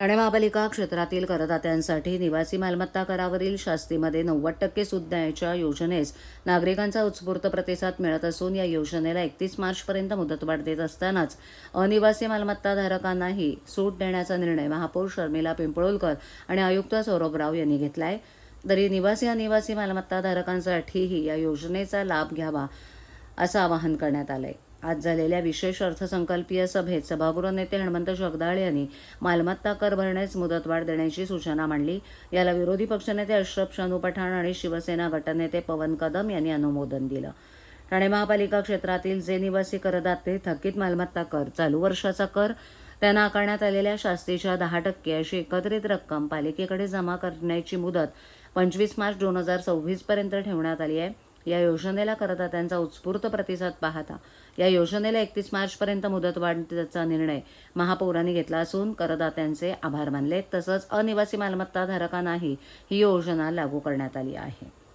ठाणे महापालिका क्षेत्रातील करदात्यांसाठी निवासी मालमत्ता करावरील शास्तीमध्ये 90% सूट देण्याच्या योजनेस नागरिकांचा उत्स्फूर्त प्रतिसाद मिळत असून या योजनेला 31 मार्चपर्यंत मुदतवाढ देत असतानाच अनिवासी मालमत्ताधारकांनाही सूट देण्याचा निर्णय महापौर शर्मिला पिंपळोलकर आणि आयुक्त सौरभ राव यांनी घेतला आहे. तरी निवासी अनिवासी मालमत्ताधारकांसाठीही या योजनेचा लाभ घ्यावा असं आवाहन करण्यात आलंय. आज झालेल्या विशेष अर्थसंकल्पीय सभेत सभागृह नेते हणमंत जगदाळे यांनी मालमत्ता कर भरण्यास मुदतवाढ देण्याची सूचना मांडली. याला विरोधी पक्षनेते अशरफ शानू पठाण आणि शिवसेना गटनेते पवन कदम यांनी अनुमोदन दिलं. ठाणे महापालिका क्षेत्रातील जे निवासी करदाते थकीत मालमत्ता कर, चालू वर्षाचा कर, त्यांना आकारण्यात आलेल्या शास्तीच्या 10% अशी एकत्रित रक्कम पालिकेकडे जमा करण्याची मुदत 25 मार्च 2026 पर्यंत ठेवण्यात आली आहे. या योजनेला करदात्यांचा उत्स्फूर्त प्रतिसाद पाहता या योजनेला 31 मार्चपर्यंत मुदतवाढीचा निर्णय महापौरांनी घेतला असून करदात्यांचे आभार मानले. तसंच अनिवासी मालमत्ताधारकांनाही ही योजना लागू करण्यात आली आहे.